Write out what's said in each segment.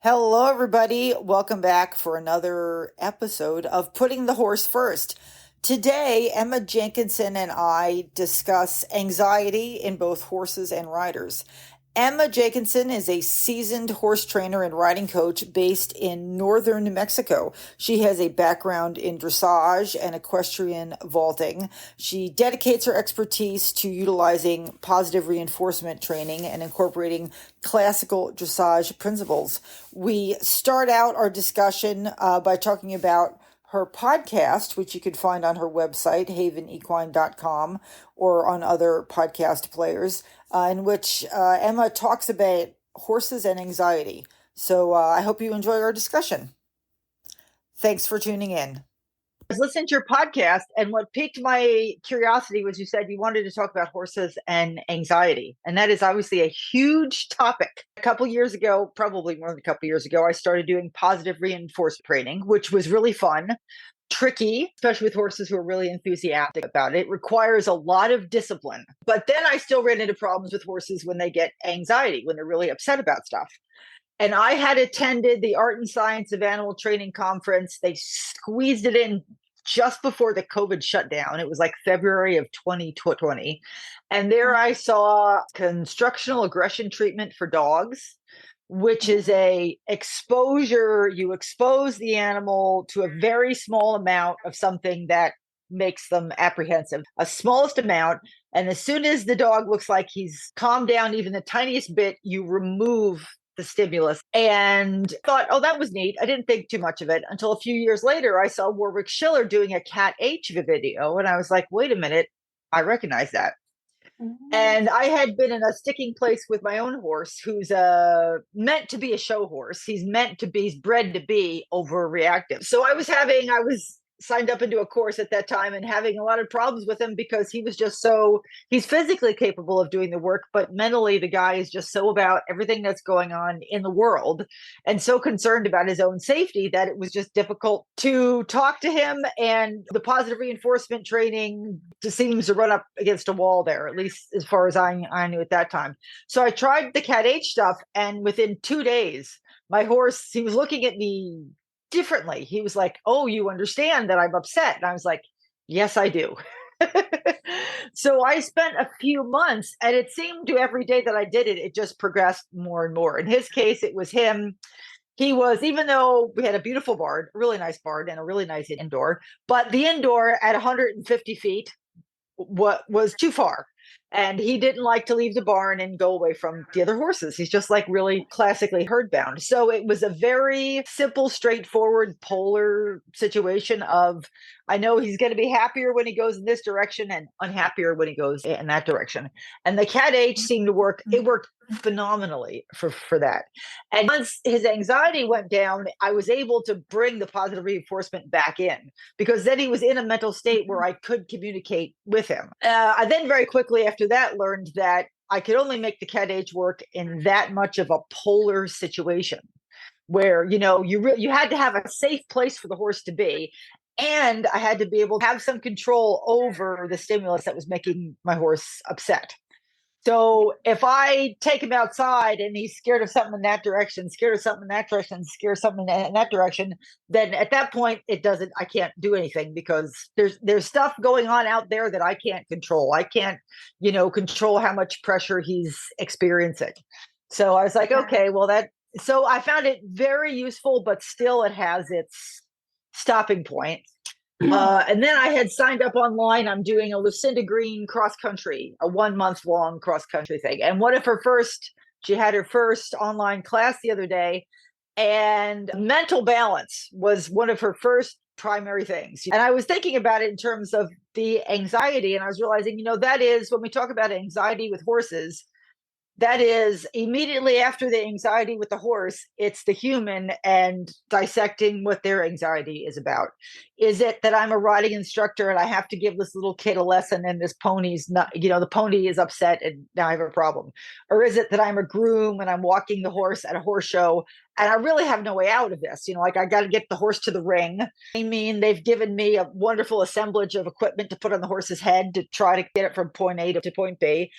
Hello, everybody. Welcome back for another episode of Putting the Horse First. Today, Emma Jenkinson and I discuss anxiety in both horses and riders. Emma Jenkinson is a seasoned horse trainer and riding coach based in northern New Mexico. She has a background in dressage and equestrian vaulting. She dedicates her expertise to utilizing positive reinforcement training and incorporating classical dressage principles. We start out our discussion by talking about her podcast, which you could find on her website, havenequine.com, or on other podcast players, in which Emma talks about horses and anxiety. So I hope you enjoy our discussion. Thanks for tuning in. I was listening to your podcast, and what piqued my curiosity was you said you wanted to talk about horses and anxiety. And that is obviously a huge topic. A couple years ago, probably more than a couple years ago, I started doing positive reinforcement training, which was really fun, tricky, especially with horses who are really enthusiastic about it. It requires a lot of discipline. But then I still ran into problems with horses when they get anxiety, when they're really upset about stuff. And I had attended the Art and Science of Animal Training conference. They squeezed it in just before the COVID shutdown. It was like February of 2020. And there I saw constructional aggression treatment for dogs, which is a exposure. You expose the animal to a very small amount of something that makes them apprehensive, a smallest amount. And as soon as the dog looks like he's calmed down even the tiniest bit, you remove the stimulus, and thought, oh, that was neat. I didn't think too much of it until a few years later. I saw Warwick Schiller doing a Cat H video, and I was like, wait a minute, I recognize that. And I had been in a sticking place with my own horse, who's meant to be a show horse. He's bred to be overreactive. So I was signed up into a course at that time and having a lot of problems with him because he was just he's physically capable of doing the work, but mentally the guy is just so about everything that's going on in the world and so concerned about his own safety that it was just difficult to talk to him. And the positive reinforcement training just seems to run up against a wall there, at least as far as I knew at that time. So I tried the Cat H stuff, and within 2 days, my horse, he was looking at me differently. He was like, oh, you understand that I'm upset. And I was like, yes, I do. So I spent a few months, and it seemed to every day that I did it, it just progressed more and more. In his case, it was him. He was, even though we had a beautiful barn, a really nice barn and a really nice indoor, but the indoor at 150 feet was too far. And he didn't like to leave the barn and go away from the other horses. He's just like really classically herd bound. So it was a very simple, straightforward, polar situation of, I know he's going to be happier when he goes in this direction and unhappier when he goes in that direction. And the Cat H seemed to work. It worked phenomenally for that. And once his anxiety went down, I was able to bring the positive reinforcement back in, because then he was in a mental state where I could communicate with him. I then very quickly after that learned that I could only make the Cat H work in that much of a polar situation where, you had to have a safe place for the horse to be. And I had to be able to have some control over the stimulus that was making my horse upset. So if I take him outside and he's scared of something in that direction, scared of something in that direction, scared of something in that direction, then at that point I can't do anything, because there's stuff going on out there that I can't control. I can't, control how much pressure he's experiencing. So I was like, okay, well so I found it very useful, but still it has its stopping point. And then I had signed up online. I'm doing a Lucinda Green cross country, a 1 month long cross country thing. And she had her first online class the other day, and mental balance was one of her first primary things. And I was thinking about it in terms of the anxiety, and I was realizing, that is when we talk about anxiety with horses, that is immediately after the anxiety with the horse, it's the human and dissecting what their anxiety is about. Is it that I'm a riding instructor and I have to give this little kid a lesson and this pony's not, the pony is upset and now I have a problem? Or is it that I'm a groom and I'm walking the horse at a horse show and I really have no way out of this? I got to get the horse to the ring. I mean, they've given me a wonderful assemblage of equipment to put on the horse's head to try to get it from point A to point B.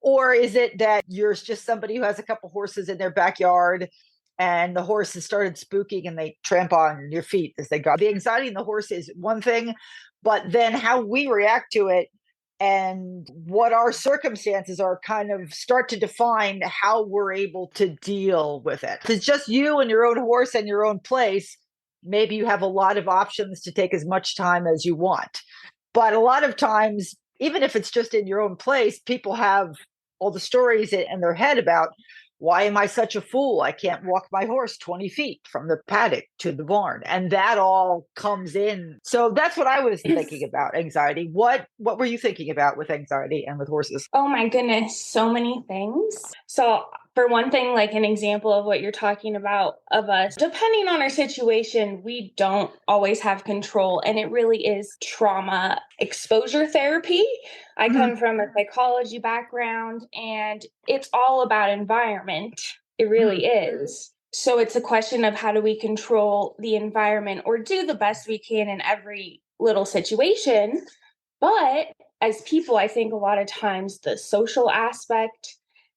Or is it that you're just somebody who has a couple horses in their backyard and the horse has started spooking and they tramp on your feet as they go. The anxiety in the horse is one thing, but then how we react to it and what our circumstances are kind of start to define how we're able to deal with it. If it's just you and your own horse and your own place, maybe you have a lot of options to take as much time as you want. But a lot of times, even if it's just in your own place, people have all the stories in their head about, why am I such a fool? I can't walk my horse 20 feet from the paddock to the barn. And that all comes in. So that's what I was thinking about anxiety. What were you thinking about with anxiety and with horses? Oh my goodness, so many things. So for one thing, like an example of what you're talking about of us, depending on our situation, we don't always have control. And it really is trauma exposure therapy. I come from a psychology background, and it's all about environment. It really is. So it's a question of how do we control the environment or do the best we can in every little situation. But as people, I think a lot of times the social aspect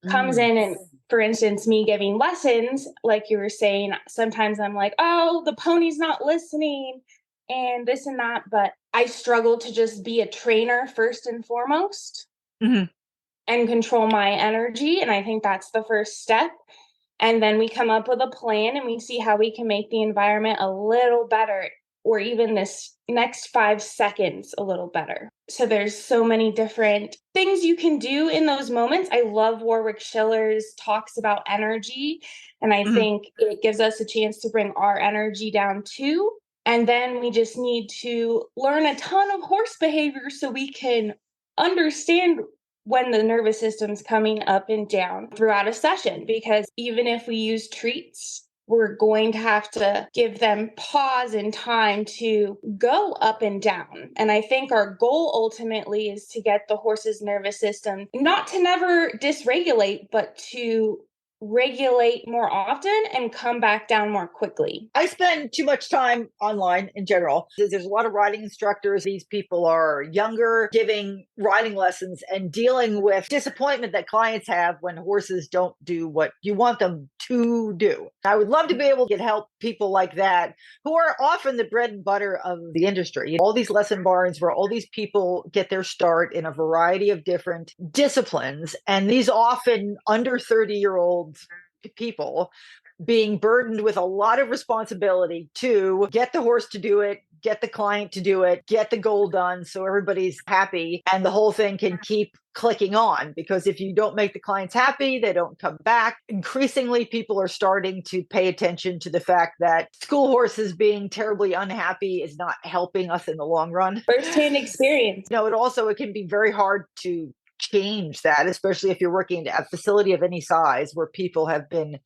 comes in. And for instance, me giving lessons, like you were saying, sometimes I'm like, oh, the pony's not listening and this and that. But I struggle to just be a trainer first and foremost and control my energy. And I think that's the first step. And then we come up with a plan and we see how we can make the environment a little better, or even this next 5 seconds a little better. So there's so many different things you can do in those moments. I love Warwick Schiller's talks about energy, and I think it gives us a chance to bring our energy down too. And then we just need to learn a ton of horse behavior so we can understand when the nervous system's coming up and down throughout a session, because even if we use treats, we're going to have to give them pause and time to go up and down. And I think our goal ultimately is to get the horse's nervous system not to never dysregulate, but to regulate more often and come back down more quickly. I spend too much time online in general. There's a lot of riding instructors. These people are younger, giving riding lessons and dealing with disappointment that clients have when horses don't do what you want them to do. I would love to be able to help people like that who are often the bread and butter of the industry. All these lesson barns where all these people get their start in a variety of different disciplines. And these often under 30-year-old people being burdened with a lot of responsibility to get the horse to do it, get the client to do it, get the goal done so everybody's happy and the whole thing can keep clicking on. Because if you don't make the clients happy, they don't come back. Increasingly, people are starting to pay attention to the fact that school horses being terribly unhappy is not helping us in the long run. First-hand experience. It can be very hard to change that, especially if you're working at a facility of any size where people have been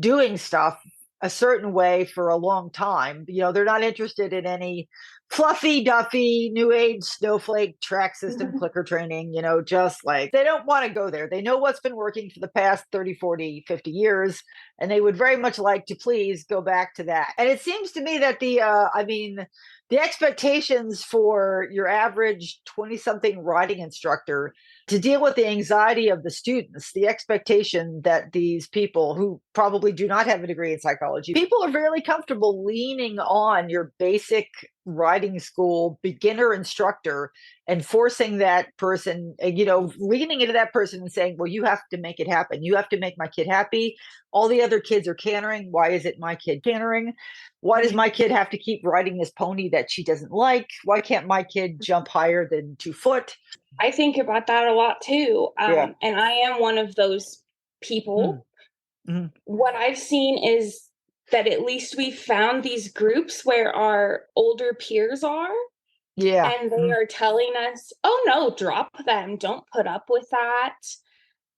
doing stuff a certain way for a long time. They're not interested in any fluffy duffy new age snowflake track system clicker training, just like they don't want to go there. They know what's been working for the past 30, 40, 50 years, and they would very much like to please go back to that. And it seems to me that the expectations for your average 20-something riding instructor to deal with the anxiety of the students, the expectation that these people who probably do not have a degree in psychology, people are really comfortable leaning on your basic riding school beginner instructor and forcing that person, leaning into that person and saying, well, you have to make it happen. You have to make my kid happy. All the other kids are cantering. Why is it my kid cantering? Why does my kid have to keep riding this pony that she doesn't like? Why can't my kid jump higher than 2 foot? I think about that a lot too. And I am one of those people. What I've seen is that at least we found these groups where our older peers are. Yeah. And they are telling us, oh no, drop them. Don't put up with that.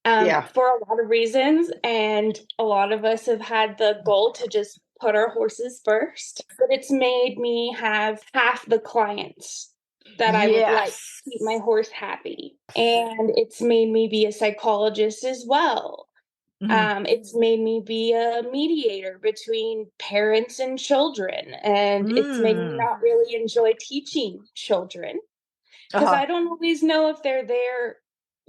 For a lot of reasons. And a lot of us have had the goal to just put our horses first. But it's made me have half the clients that I would like to keep my horse happy. And it's made me be a psychologist as well. It's made me be a mediator between parents and children. And it's made me not really enjoy teaching children because I don't always know if they're there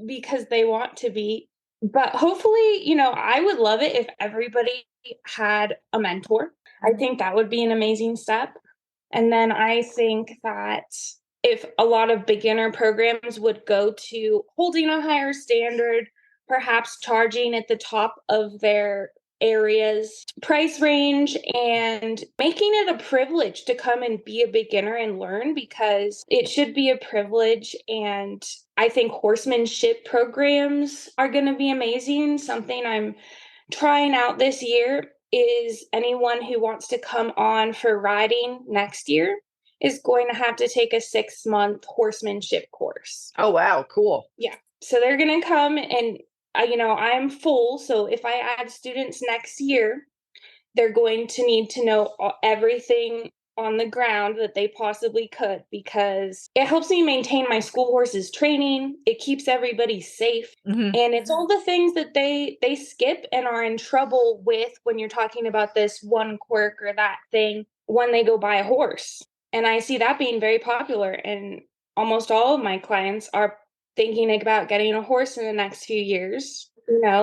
because they want to be. But hopefully, I would love it if everybody had a mentor. I think that would be an amazing step. And then I think that if a lot of beginner programs would go to holding a higher standard, perhaps charging at the top of their area's price range and making it a privilege to come and be a beginner and learn, because it should be a privilege. And I think horsemanship programs are going to be amazing. Something I'm trying out this year is anyone who wants to come on for riding next year is going to have to take a 6-month horsemanship course. Oh, wow. Cool. Yeah. So they're going to come and, I'm full. So if I add students next year, they're going to need to know everything on the ground that they possibly could, because it helps me maintain my school horses training. It keeps everybody safe. Mhm. And it's all the things that they skip and are in trouble with when you're talking about this one quirk or that thing when they go buy a horse. And I see that being very popular. And almost all of my clients are thinking about getting a horse in the next few years.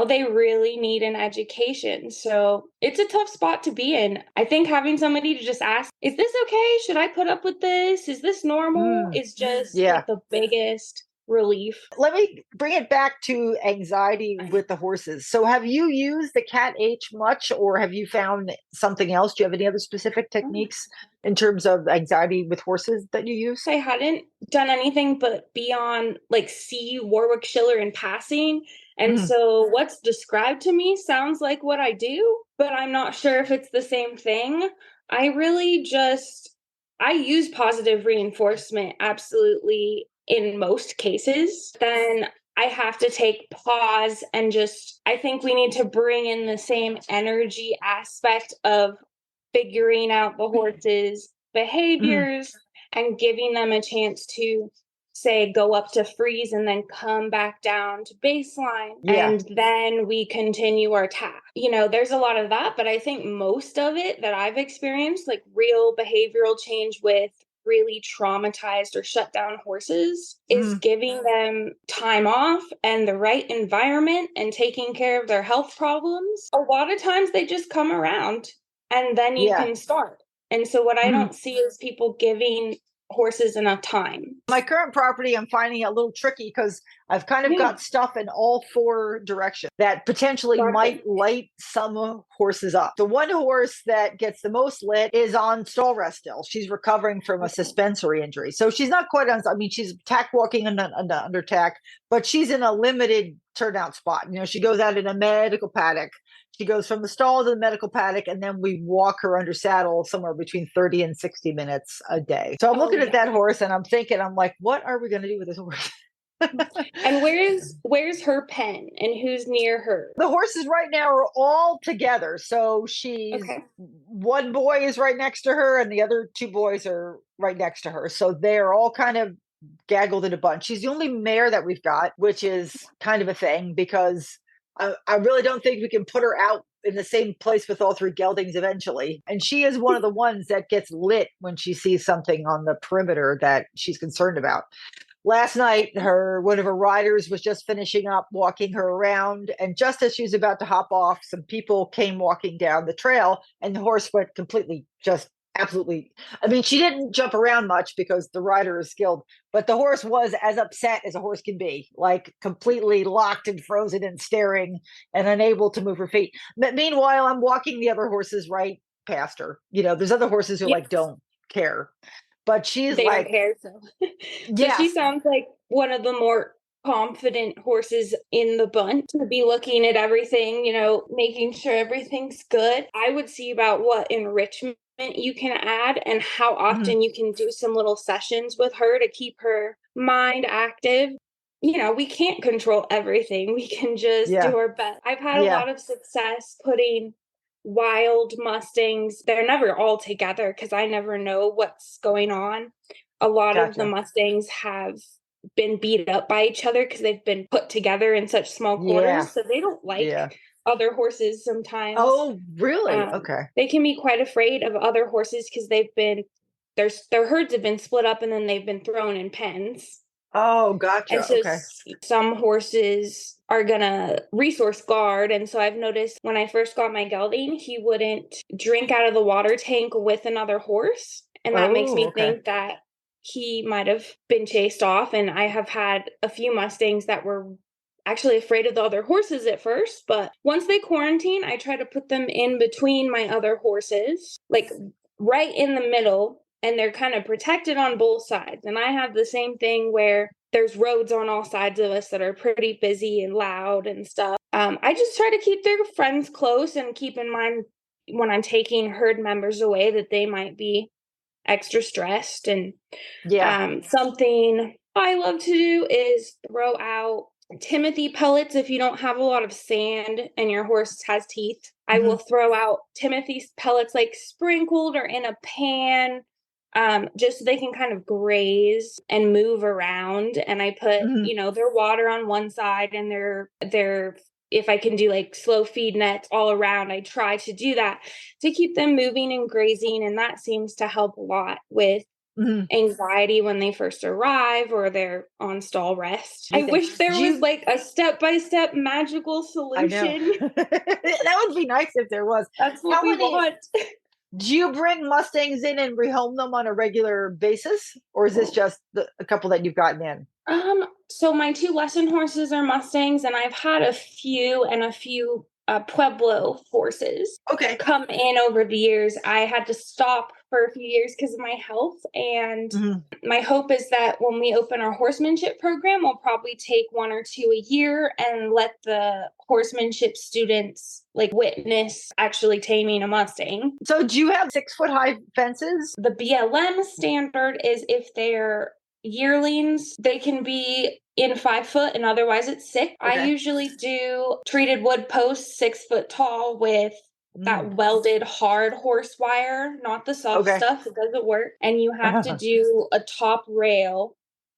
They really need an education. So it's a tough spot to be in. I think having somebody to just ask, is this okay? Should I put up with this? Is this normal? Is just Yeah. like the biggest relief. Let me bring it back to anxiety with the horses. So, have you used the Cat H much, or have you found something else? Do you have any other specific techniques in terms of anxiety with horses that you use? I hadn't done anything but be on like see Warwick Schiller in passing. And Mhm. so what's described to me sounds like what I do, but I'm not sure if it's the same thing. I really just I use positive reinforcement absolutely in most cases. Then I have to take pause and just I think we need to bring in the same energy aspect of figuring out the horse's Mhm. behaviors and giving them a chance to say go up to freeze and then come back down to baseline, Yeah. and then we continue our task. There's a lot of that, but I think most of it that I've experienced, like real behavioral change with really traumatized or shut down horses, is Mhm. giving them time off and the right environment and taking care of their health problems. A lot of times they just come around and then you Yeah. can start. And so what I Mhm. don't see is people giving horses enough time. My current property, I'm finding it a little tricky because I've kind of Yeah, got stuff in all four directions that potentially gotcha. might light some horses up. The one horse that gets the most lit is on stall rest still. She's recovering from a Okay. suspensory injury. So she's not quite on, I mean, she's tack walking under tack, but she's in a limited turnout spot. She goes out in a medical paddock. She goes from the stall to the medical paddock, and then we walk her under saddle somewhere between 30 and 60 minutes a day. So I'm Oh looking at yeah. that horse and I'm like, what are we going to do with this horse? And where's her pen and who's near her? The horses right now are all together. So she's Okay. one boy is right next to her, and the other two boys are right next to her. So they're all kind of gaggled in a bunch. She's the only mare that we've got, which is kind of a thing because I really don't think we can put her out in the same place with all three geldings eventually. And she is one of the ones that gets lit when she sees something on the perimeter that she's concerned about. Last night, one of her riders was just finishing up walking her around, and just as she was about to hop off, some people came walking down the trail, and the horse went completely, just absolutely. I mean, she didn't jump around much because the rider is skilled, but the horse was as upset as a horse can be, like completely locked and frozen and staring and unable to move her feet. But meanwhile, I'm walking the other horses right past her. There's other horses who Yeah. like don't care, but she's They don't like, care. So so she yes. sounds like one of the more confident horses in the bunch to be looking at everything, making sure everything's good. I would see about what enrichment you can add and how Mhm. often you can do some little sessions with her to keep her mind active. We can't control everything. We can just Yeah. do our best. I've had a Yeah. lot of success putting wild Mustangs. They're never all together because I never know what's going on. A lot of the Gotcha. Mustangs have been beat up by each other because they've been put together in such small Yeah. quarters, so they don't like Yeah. other horses sometimes. Oh, really? Okay. They can be quite afraid of other horses because their herds have been split up and then they've been thrown in pens. Oh, And gotcha. so Okay. some horses are gonna resource guard. And so I've noticed when I first got my gelding, he wouldn't drink out of the water tank with another horse. And that makes Oh, me okay. think that he might have been chased off. And I have had a few Mustangs that were actually afraid of the other horses at first. But once they quarantine, I try to put them in between my other horses, like right in the middle, and they're kind of protected on both sides. And I have the same thing where there's roads on all sides of us that are pretty busy and loud and stuff. I just try to keep their friends close and keep in mind when I'm taking herd members away that they might be extra stressed. And Yeah. something I love to do is throw out Timothy pellets if you don't have a lot of sand and your horse has teeth. I Hmm. will throw out Timothy pellets like sprinkled or in a pan, just so they can kind of graze and move around. And I put, Hmm. their water on one side and their if I can do like slow feed nets all around, I try to do that to keep them moving and grazing. And that seems to help a lot with Hmm. anxiety when they first arrive or they're on stall rest. I Anything. wish there Do was you, like a step-by-step magical I know. solution. That would be nice if there was. That's what How we many want. do you bring Mustangs in and rehome them on a regular basis? Or is this just a couple that you've gotten in? So my two lesson horses are Mustangs, and I've had a few Pueblo horses Okay. come in over the years. I had to stop for a few years because of my health, and Hmm. my hope is that when we open our horsemanship program, we'll probably take one or two a year and let the horsemanship students like witness actually taming a Mustang. So do you have 6 foot high fences? The BLM standard is if they're yearlings, they can be in 5 foot and otherwise it's 6. I Okay. usually do treated wood posts 6 foot tall with Mm. that welded hard horse wire, not the soft Okay. stuff. It doesn't work. And you have to do a top rail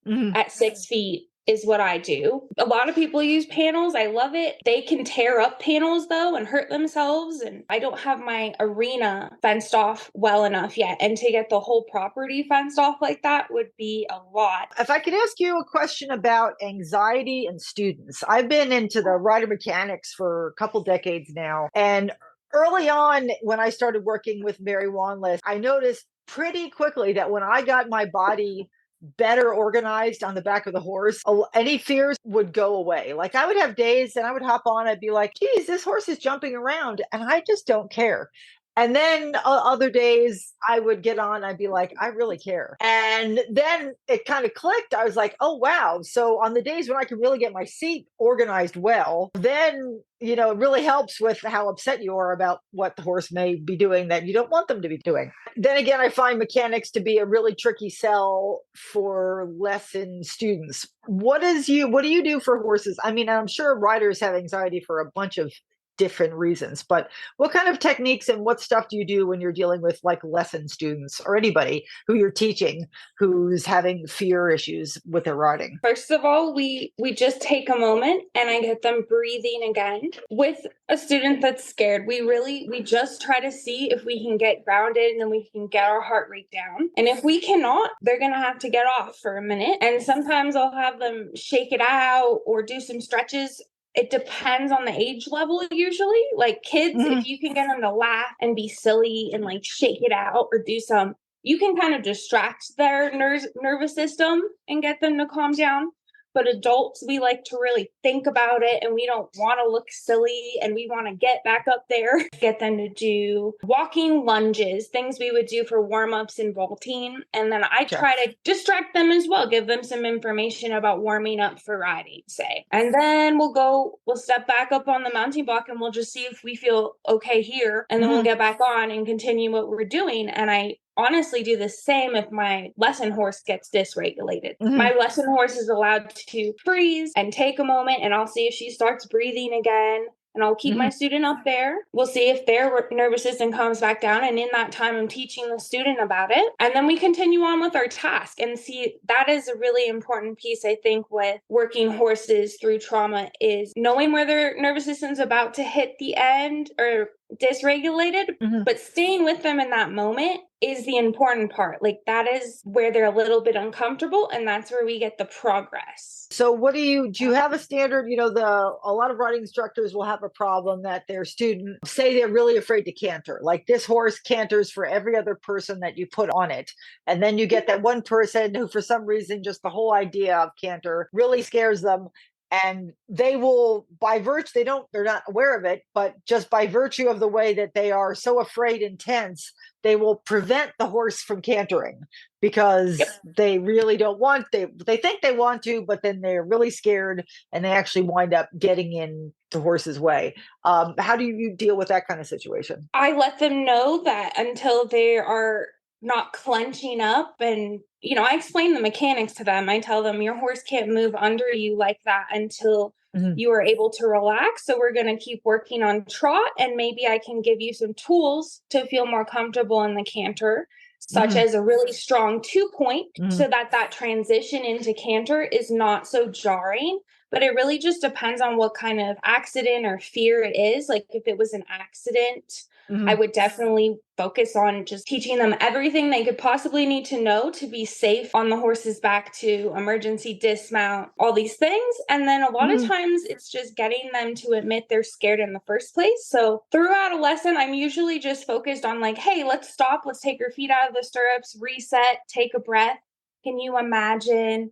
Mhm. at 6 feet is what I do. A lot of people use panels. I love it. They can tear up panels though and hurt themselves. And I don't have my arena fenced off well enough yet. And to get the whole property fenced off like that would be a lot. If I could ask you a question about anxiety and students, I've been into the rider mechanics for a couple decades now. And early on, when I started working with Mary Wanless, I noticed pretty quickly that when I got my body better organized on the back of the horse, any fears would go away. Like I would have days and I would hop on, I'd be like, geez, this horse is jumping around and I just don't care. And then other days I would get on, I'd be like, I really care. And then it kind of clicked. I was like, oh, wow. So on the days when I can really get my seat organized well, then, it really helps with how upset you are about what the horse may be doing that you don't want them to be doing. Then again, I find mechanics to be a really tricky sell for lesson students. What do you do for horses? I mean, I'm sure riders have anxiety for a bunch of different reasons, but what kind of techniques and what stuff do you do when you're dealing with like lesson students or anybody who you're teaching who's having fear issues with their riding? First of all, we just take a moment and I get them breathing again. With a student that's scared, we just try to see if we can get grounded and then we can get our heart rate down. And if we cannot, they're going to have to get off for a minute. And sometimes I'll have them shake it out or do some stretches. It depends on the age level usually. Like kids, Mhm. if you can get them to laugh and be silly and like shake it out or do some, you can kind of distract their nervous system and get them to calm down. But adults, we like to really think about it and we don't want to look silly and we want to get back up there. Get them to do walking lunges, things we would do for warm-ups and vaulting. And then I Okay. try to distract them as well, give them some information about warming up for riding, say. And then we'll step back up on the mounting block and we'll just see if we feel okay here. And then we'll Mhm. get back on and continue what we're doing. And I honestly do the same if my lesson horse gets dysregulated. My Mhm. lesson horse is allowed to freeze and take a moment, and I'll see if she starts breathing again. And I'll keep my Mhm. student up there. We'll see if their nervous system comes back down. And in that time, I'm teaching the student about it. And then we continue on with our task. And see, that is a really important piece, I think, with working horses through trauma is knowing where their nervous system's about to hit the end or dysregulated, Mhm. but staying with them in that moment is the important part. Like that is where they're a little bit uncomfortable, and that's where we get the progress. So do you have a standard, a lot of riding instructors will have a problem that their student say they're really afraid to canter. Like this horse canters for every other person that you put on it. And then you get that one person who for some reason just the whole idea of canter really scares them. And they will, they're not aware of it, but just by virtue of the way that they are so afraid and tense, they will prevent the horse from cantering because they really don't they think they want to, but then they're really scared and they actually wind up getting in the horse's way. How do you deal with that kind of situation? I let them know that until they are not clenching up, and I explain the mechanics to them. I tell them your horse can't move under you like that until you are able to relax. So we're going to keep working on trot, and maybe I can give you some tools to feel more comfortable in the canter, such as a really strong 2-point, so that transition into canter is not so jarring. But it really just depends on what kind of accident or fear it is. Like if it was an accident, I would definitely focus on just teaching them everything they could possibly need to know to be safe on the horse's back, to emergency dismount, all these things. And then a lot of times it's just getting them to admit they're scared in the first place. So throughout a lesson, I'm usually just focused on like, hey, let's stop. Let's take your feet out of the stirrups, reset, take a breath. Can you imagine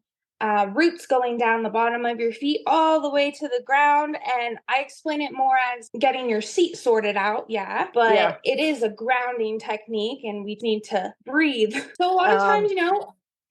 roots going down the bottom of your feet all the way to the ground? And I explain it more as getting your seat sorted out. But it is a grounding technique and we need to breathe. So a lot of times,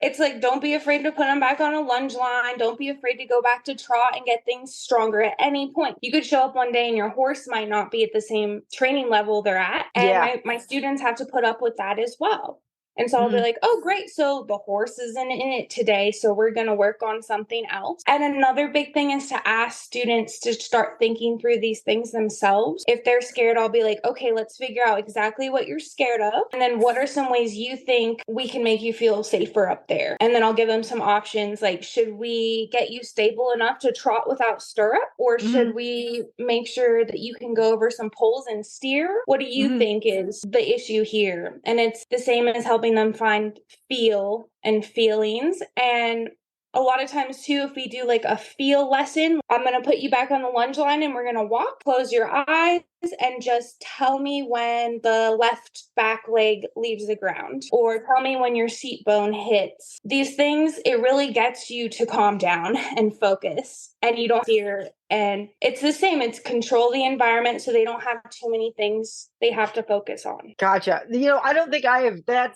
it's like, don't be afraid to put them back on a lunge line. Don't be afraid to go back to trot and get things stronger at any point. You could show up one day and your horse might not be at the same training level they're at. And my students have to put up with that as well. And so I'll be like, oh, great. So the horse isn't in it today. So we're going to work on something else. And another big thing is to ask students to start thinking through these things themselves. If they're scared, I'll be like, okay, let's figure out exactly what you're scared of. And then what are some ways you think we can make you feel safer up there? And then I'll give them some options like, should we get you stable enough to trot without stirrup? Or should we make sure that you can go over some poles and steer? What do you think is the issue here? And it's the same as helping them find feel and feelings. And a lot of times too, if we do like a feel lesson, I'm going to put you back on the lunge line and we're going to walk, close your eyes, and just tell me when the left back leg leaves the ground, or tell me when your seat bone hits. These things, it really gets you to calm down and focus, and you don't fear. And it's the same. It's control the environment so they don't have too many things they have to focus on. Gotcha. I don't think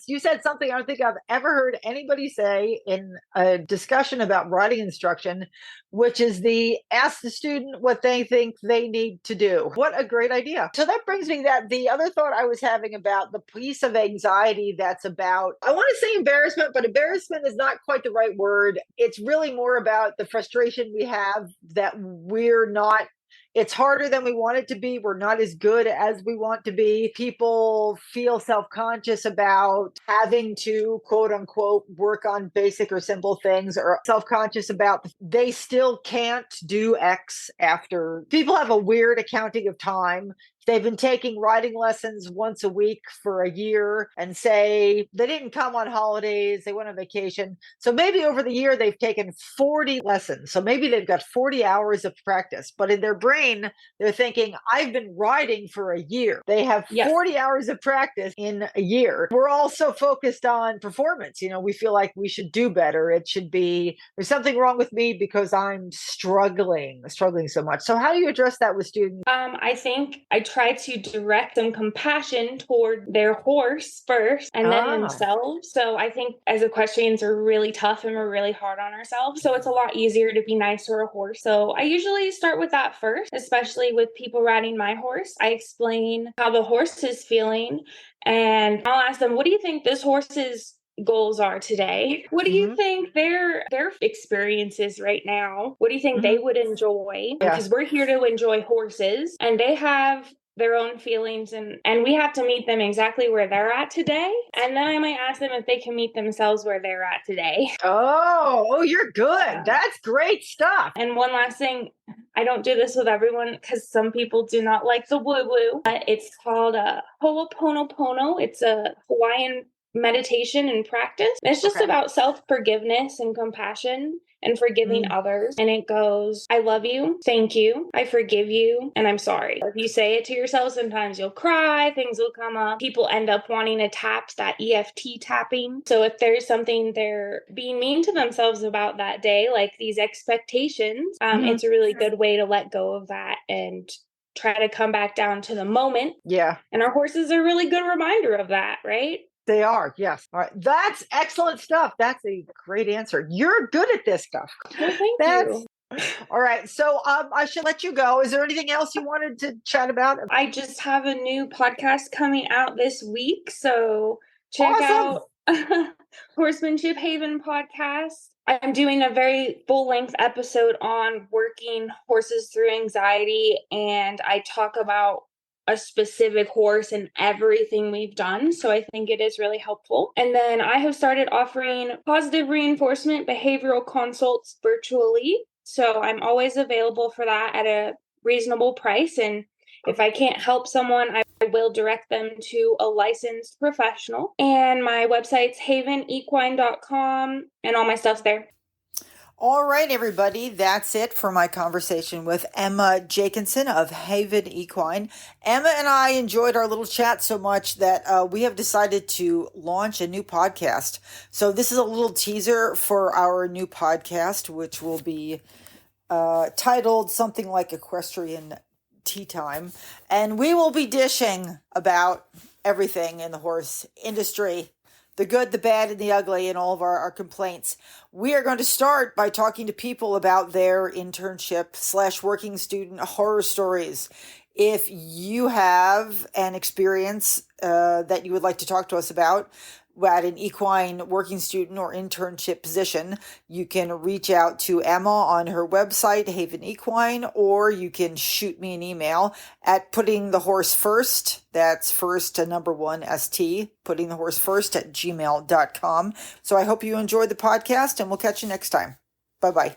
you said something I don't think I've ever heard anybody say in a discussion about riding instruction, which is ask the student what they think they need to do. What a great idea. So that brings me that the other thought I was having about the piece of anxiety that's about, I want to say embarrassment, but embarrassment is not quite the right word. It's really more about the frustration we have that it's harder than we want it to be. We're not as good as we want to be. People feel self-conscious about having to, quote unquote, work on basic or simple things, or self-conscious about they still can't do X after. People have a weird accounting of time. They've been taking riding lessons once a week for a year and say they didn't come on holidays, they went on vacation. So maybe over the year, they've taken 40 lessons. So maybe they've got 40 hours of practice, but in their brain, they're thinking, I've been riding for a year. They have 40 hours of practice in a year. We're all so focused on performance. We feel like we should do better. It should be, there's something wrong with me because I'm struggling so much. So how do you address that with students? I think I try to direct some compassion toward their horse first and then themselves. So I think as equestrians are really tough and we're really hard on ourselves. So it's a lot easier to be nice to a horse. So I usually start with that first, especially with people riding my horse. I explain how the horse is feeling and I'll ask them, what do you think this horse's goals are today? What do you think their experience is right now? What do you think they would enjoy? Because we're here to enjoy horses and they have their own feelings, and we have to meet them exactly where they're at today. And then I might ask them if they can meet themselves where they're at today. Oh, you're good. That's great stuff. And one last thing, I don't do this with everyone because some people do not like the woo-woo, but it's called a Ho'oponopono. It's a Hawaiian meditation and practice. And it's just about self-forgiveness and compassion and forgiving others. And it goes, I love you, thank you, I forgive you, and I'm sorry. If you say it to yourself, sometimes you'll cry, things will come up. People end up wanting to tap, that EFT tapping. So if there's something they're being mean to themselves about that day, like these expectations, it's a really good way to let go of that and try to come back down to the moment. Yeah. And our horses are a really good reminder of that, right? They are, yes. All right. That's excellent stuff. That's a great answer. You're good at this stuff. Well, thank you. All right. So I should let you go. Is there anything else you wanted to chat about? I just have a new podcast coming out this week. So check out Horsemanship Haven podcast. I'm doing a very full-length episode on working horses through anxiety, and I talk about a specific horse and everything we've done. So I think it is really helpful. And then I have started offering positive reinforcement behavioral consults virtually. So I'm always available for that at a reasonable price. And if I can't help someone, I will direct them to a licensed professional. And my website's havenequine.com, and all my stuff's there. All right, everybody. That's it for my conversation with Emma Jenkinson of Haven Equine. Emma and I enjoyed our little chat so much that we have decided to launch a new podcast. So this is a little teaser for our new podcast, which will be titled something like Equestrian Tea Time. And we will be dishing about everything in the horse industry. The good, the bad, and the ugly, and all of our complaints. We are going to start by talking to people about their internship/working student horror stories. If you have an experience that you would like to talk to us about at an equine working student or internship position, you can reach out to Emma on her website, Haven Equine, or you can shoot me an email at puttingthehorse1st, that's first to number 1 ST, puttingthehorse1st at gmail.com. So I hope you enjoyed the podcast, and we'll catch you next time. Bye-bye.